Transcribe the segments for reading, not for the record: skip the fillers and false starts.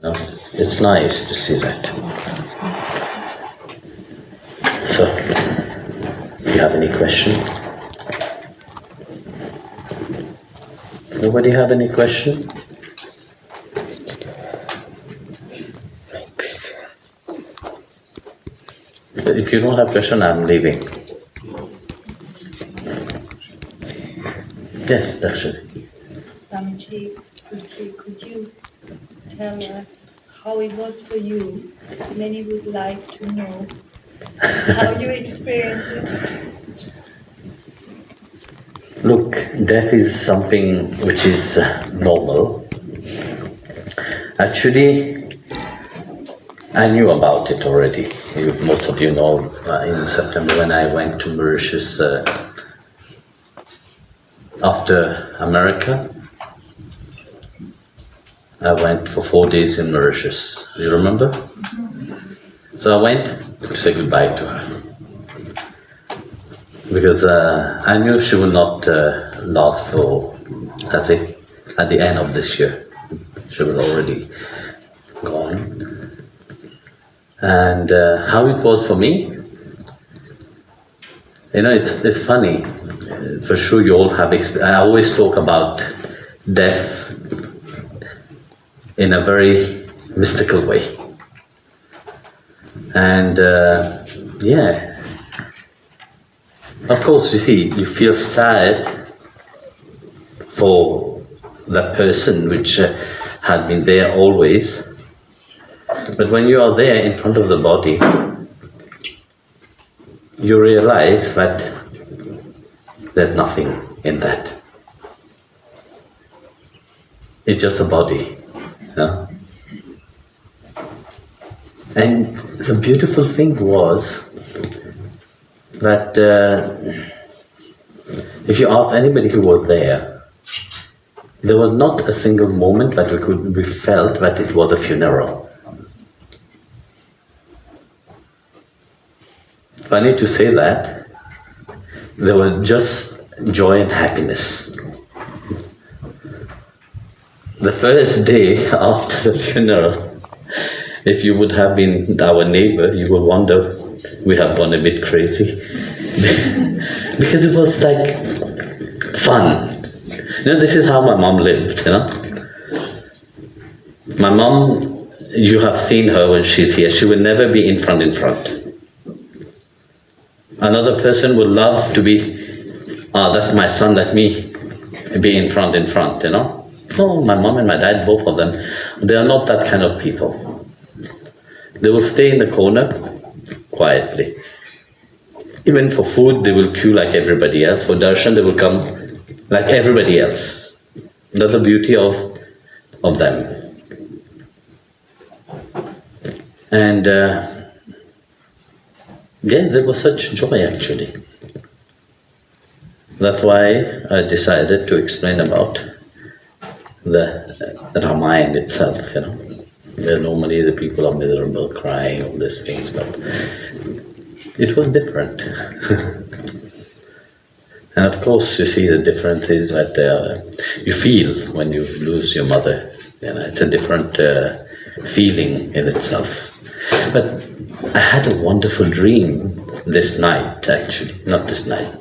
No? It's nice to see that. So, do you have any question? Nobody have any question? Thanks. If you don't have question, I'm leaving. Yes, Darshan. Swamiji, could you tell us how it was for you? Many would like to know how you experienced it. Look, death is something which is normal. Actually, I knew about it already. Most of you know, in September when I went to Mauritius after America, I went for 4 days in Mauritius. Do you remember? So I went to say goodbye to her. Because I knew she will not last for, I think, at the end of this year. She will already gone. And how it was for me, you know, it's funny. For sure, you all have I always talk about death in a very mystical way. And yeah. Of course, you see, you feel sad for that person which had been there always. But when you are there in front of the body, you realize that there's nothing in that. It's just a body. You know? And the beautiful thing was that if you ask anybody who was there was not a single moment that we felt that it was a funeral. Funny to say that, there was just joy and happiness. The first day after the funeral, if you would have been our neighbor, you would wonder, we have gone a bit crazy. Because it was like fun. You know, this is how my mom lived, you know. My mom, you have seen her when she's here, she will never be in front. Another person would love to be, that's my son, let me be in front, you know. No, my mom and my dad, both of them, they are not that kind of people. They will stay in the corner quietly. Even for food, they will queue like everybody else. For darshan, they will come like everybody else. That's the beauty of them. And yeah, there was such joy actually. That's why I decided to explain about the Ramayana itself, you know. Where normally the people are miserable, crying, all these things, but it was different. And of course, you see the difference is that you feel when you lose your mother. You know, it's a different feeling in itself. But I had a wonderful dream this night, actually, not this night,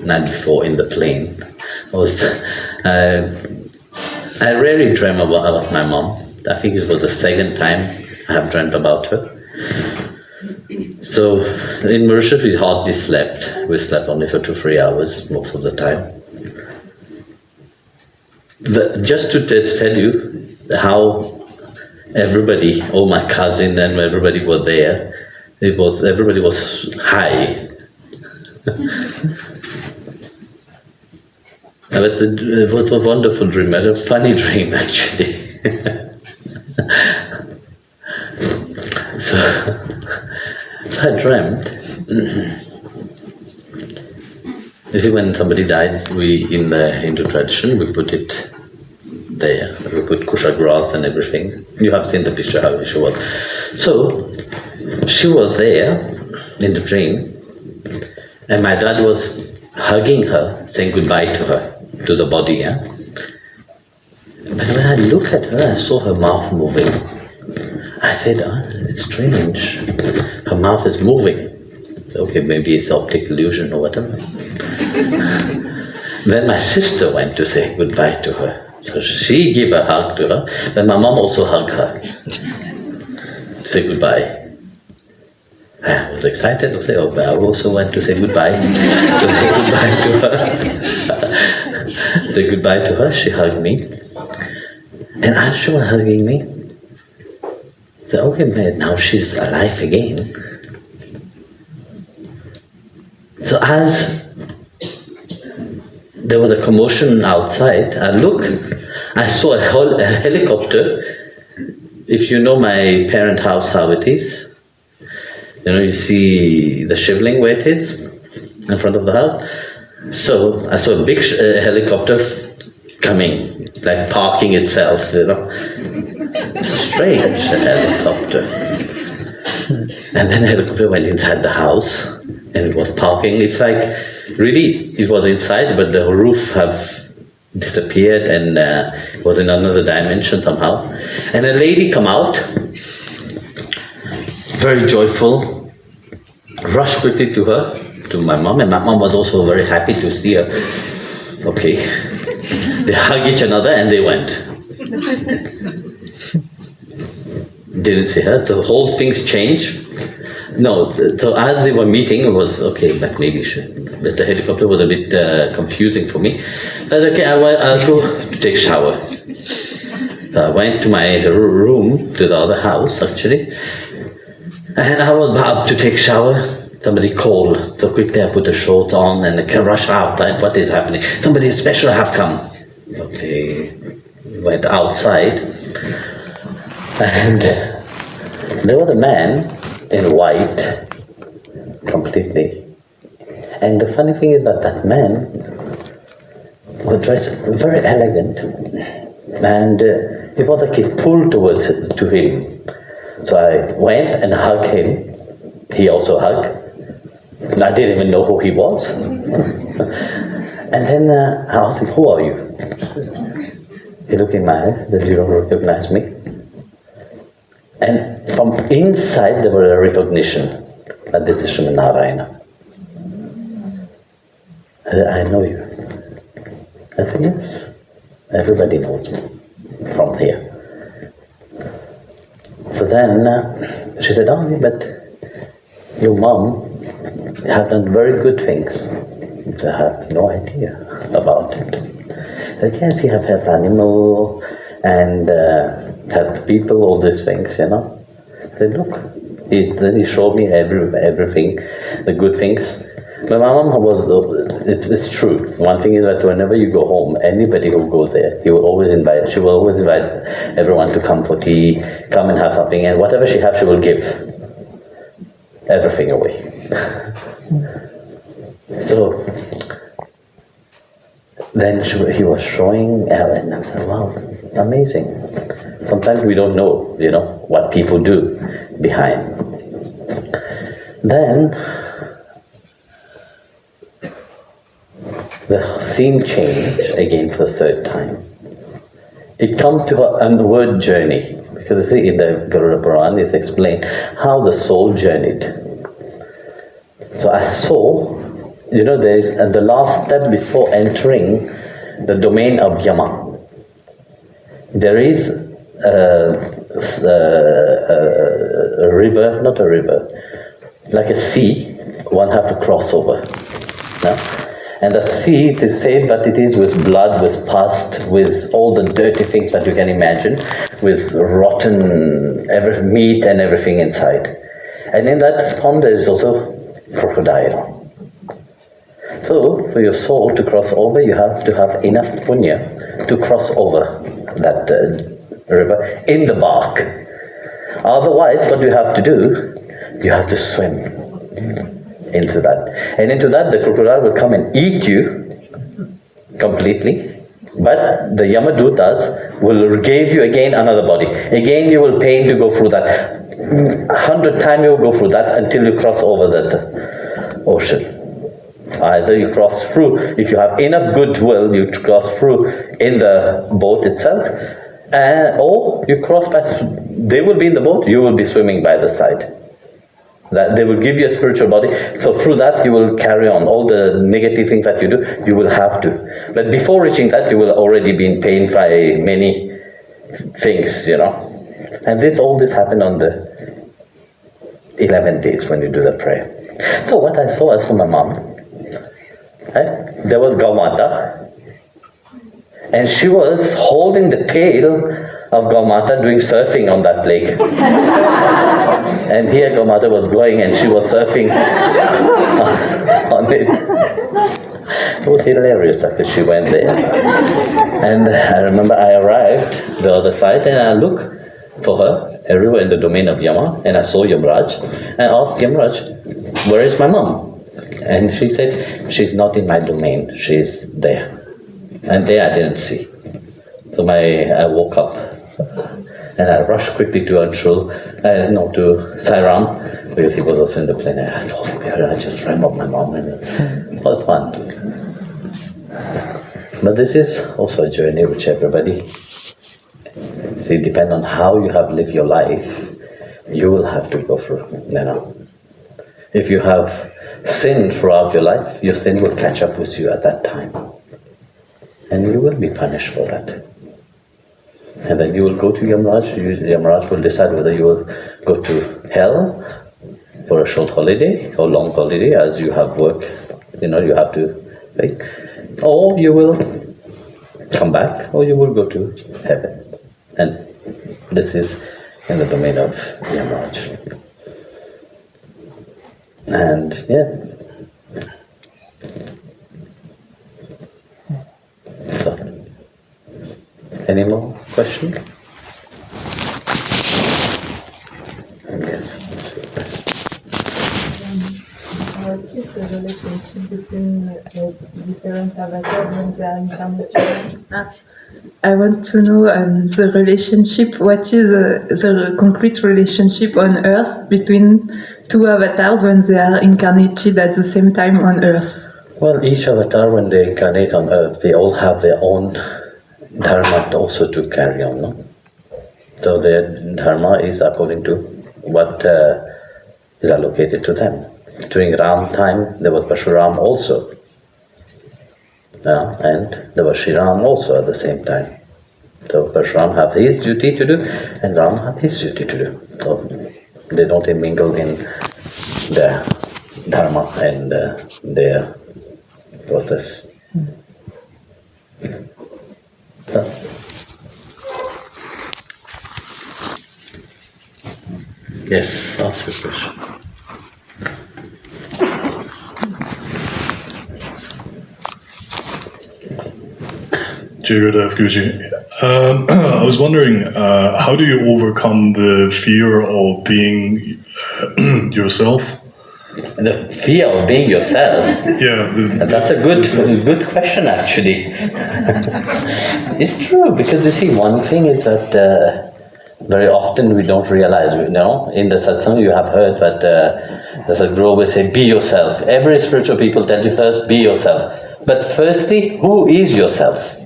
night before in the plane. I rarely dream about my mom. I think it was the second time I have dreamt about her. So in Mauritius we hardly slept. We slept only for 2-3 hours most of the time. But just to tell you how everybody, all my cousins and everybody was there, everybody was high. But it was a wonderful dream, a funny dream actually. So I dreamt. You see, when somebody died, in the Hindu tradition, we put it there. We put kusha grass and everything. You have seen the picture how she was. So she was there in the dream, and my dad was hugging her, saying goodbye to her, to the body. Yeah? But when I looked at her, I saw her mouth moving. I said, it's strange. Her mouth is moving. Okay, maybe it's optic illusion or whatever. Then my sister went to say goodbye to her. So she gave a hug to her. Then my mom also hugged her. Say goodbye. I was excited to say, I also went to say goodbye. To say goodbye to her. Say goodbye to her. She hugged me. And as she was hugging me, I said, okay, man, now she's alive again. So as there was a commotion outside, I saw a helicopter. If you know my parent house, how it is, you see the shivling where it is in front of the house. So I saw a big helicopter coming, like parking itself, Strange, the helicopter. And then the helicopter went inside the house and it was parking. It's like, really, it was inside, but the roof have disappeared and it was in another dimension somehow. And a lady come out, very joyful, rushed quickly to her, to my mom, and my mom was also very happy to see her. Okay. They hug each another and they went. Didn't see her. The whole things changed. No, so as they were meeting, it was okay, but maybe but the helicopter was a bit confusing for me. I said, okay, I'll go take a shower. So I went to my room, to the other house actually, and I was about to take a shower. Somebody called. So quickly I put the shorts on and I can rush out. What is happening? Somebody special have come. Okay, went outside, and there was a man in white, completely. And the funny thing is that man was dressed very elegant, and it was like he pulled to him. So I went and hugged him. He also hugged. I didn't even know who he was. And then I asked him, who are you? He looked in my eyes, said, you don't recognize me? And from inside there was a recognition that this is Srimad Narayana. I said, I know you. I said, yes. Everybody knows me from here. So then she said, oh, but your mom have done very good things. I have no idea about it. I guess you have helped animal and helped people, all these things, I said, look, he showed me everything, the good things. My mom it's true. One thing is that whenever you go home, anybody who goes there, she will always invite everyone to come for tea, come and have something, and whatever she has, she will give everything away. So then he was showing Ellen, and I said, wow, amazing. Sometimes we don't know, what people do behind. Then the scene changed again for the third time. It comes to an onward journey, because you see in the Garuda Puran it's explained how the soul journeyed. So I saw, there is the last step before entering the domain of Yama. There is a river, not a river, like a sea, one have to cross over. And the sea, it is said that it is with blood, with pus, with all the dirty things that you can imagine, with rotten meat and everything inside. And in that pond there is also crocodile. So, for your soul to cross over, you have to have enough punya to cross over that river in the bark. Otherwise, what you have to do, you have to swim into that. And into that, the crocodile will come and eat you completely. But the Yamadutas will give you again another body. Again, you will pay to go through that. 100 times you will go through that until you cross over that ocean. Either you cross through, if you have enough goodwill, you cross through in the boat itself, Or you cross by, they will be in the boat, you will be swimming by the side. That they will give you a spiritual body, so through that you will carry on all the negative things that you do. You will have to, but before reaching that, you will already be in pain by many things, And all this happened on the 11 days when you do the prayer. So what I saw my mom. Right? There was Gaumata, and she was holding the tail of Gaumata doing surfing on that lake. And here Gaumata was going and she was surfing on it. It was hilarious after she went there. And I remember I arrived the other side and I looked for her everywhere in the domain of Yama, and I saw Yamraj. And I asked Yamraj, where is my mom? And she said, she's not in my domain, she's there. And there I didn't see. So I woke up and I rushed quickly to Anshul, to Sairam, because he was also in the plane. And I told him, I just dreamt of my mom, and it was fun. But this is also a journey which everybody, depend on how you have lived your life, you will have to go through. If you have sinned throughout your life, your sin will catch up with you at that time. And you will be punished for that. And then you will go to Yamraj. Yamraj will decide whether you will go to hell for a short holiday or long holiday, as you have work, you have to pay. Or you will come back, or you will go to heaven. And this is in the domain of Yamraj. And So, any more questions? What is the relationship between different avatars when they are incarnated? I want to know the relationship. What is the concrete relationship on Earth between two avatars when they are incarnated at the same time on Earth? Well, each avatar, when they incarnate on Earth, they all have their own dharma also to carry on, no? So their dharma is according to what is allocated to them. During Ram time, there was Parshuram also. And there was Shriram also at the same time. So Parshuram had his duty to do, and Ram had his duty to do. So they don't mingle in their dharma and their process. So. Yes, ask your question. Jai Gurudev Guruji. I was wondering, how do you overcome the fear of being yourself? The fear of being yourself? Yeah. That's a good question, actually. It's true, because you see, one thing is that very often we don't realize, in the satsang you have heard that the Sadhguru always say, be yourself. Every spiritual people tell you first, be yourself. But firstly, who is yourself?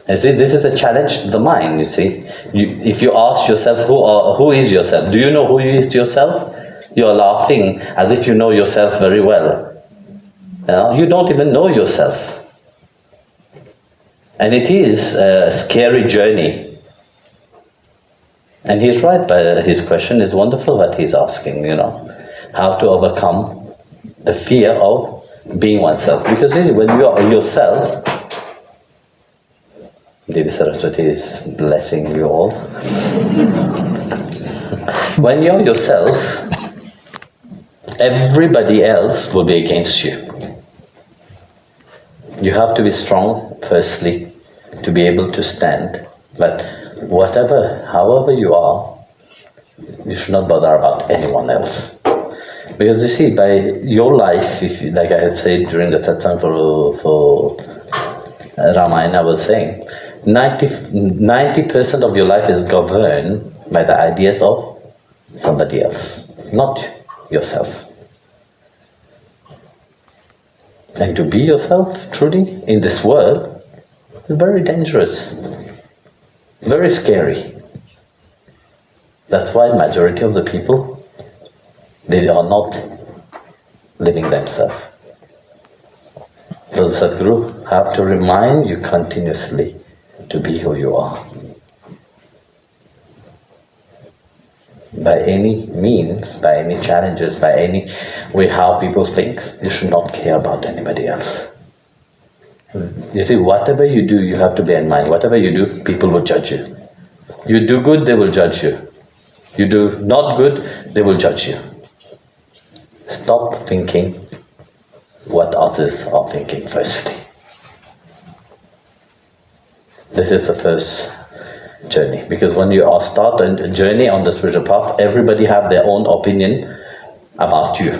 You see, this is a challenge to the mind, you see. If you ask yourself, who is yourself? Do you know who is yourself? You're laughing as if you know yourself very well. You don't even know yourself. And it is a scary journey. And he's right, but his question is wonderful what he's asking, how to overcome the fear of being oneself. Because when you are yourself, Devi Saraswati is blessing you all. When you're yourself, everybody else will be against you. You have to be strong, firstly, to be able to stand. But however you are, you should not bother about anyone else. Because you see, by your life, like I had said during the satsang for Ramayana, I was saying, 90% of your life is governed by the ideas of somebody else, not yourself. And to be yourself truly in this world is very dangerous. Very scary. That's why majority of the people, they are not living themselves. So the Sadhguru have to remind you continuously to be who you are. By any means, by any challenges, by any way how people think, you should not care about anybody else. You see, whatever you do, you have to bear in mind, whatever you do, people will judge you. You do good, they will judge you. You do not good, they will judge you. Stop thinking what others are thinking firstly. This is the first journey, because when you are start a journey on the spiritual path, everybody have their own opinion about you.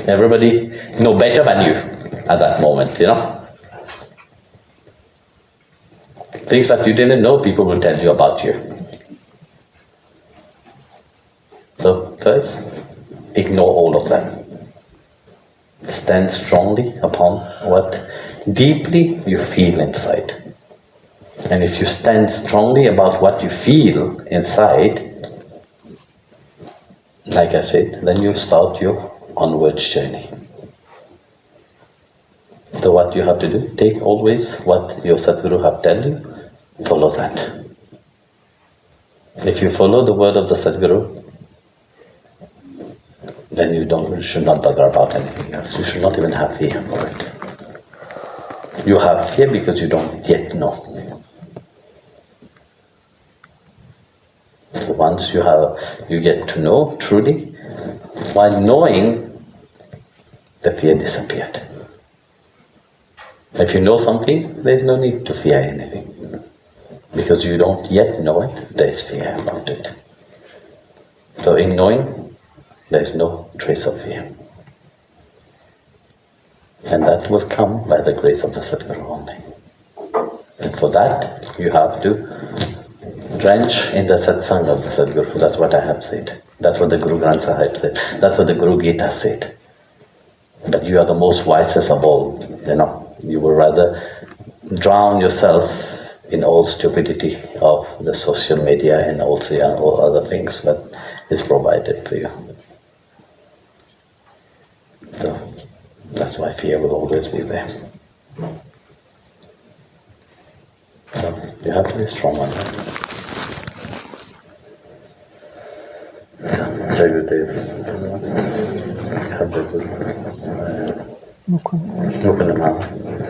Everybody know better than you at that moment, you know. Things that you didn't know, people will tell you about you. So first, ignore all of them. Stand strongly upon what deeply you feel inside. And if you stand strongly about what you feel inside, like I said, then you start your onward journey. So what you have to do, take always what your Sadhguru have tell you, follow that. If you follow the word of the Sadhguru, then you should not bother about anything else. You should not even have fear for it. You have fear because you don't yet know. So once you get to know truly, while knowing, the fear disappeared. If you know something, there is no need to fear anything. Because you don't yet know it, there is fear about it. So in knowing, there is no trace of fear. And that will come by the grace of the Sadhguru only. And for that, you have to drench in the satsang of the Sadhguru. That's what I have said. That's what the Guru Granth Sahib said. That's what the Guru Gita said. But you are the most wisest of all, you know. You would rather drown yourself in all stupidity of the social media and also all other things that is provided for you. So that's why fear will always be there. So you have to be strong on that. Jai Gurudev. Have the good. Mukunda.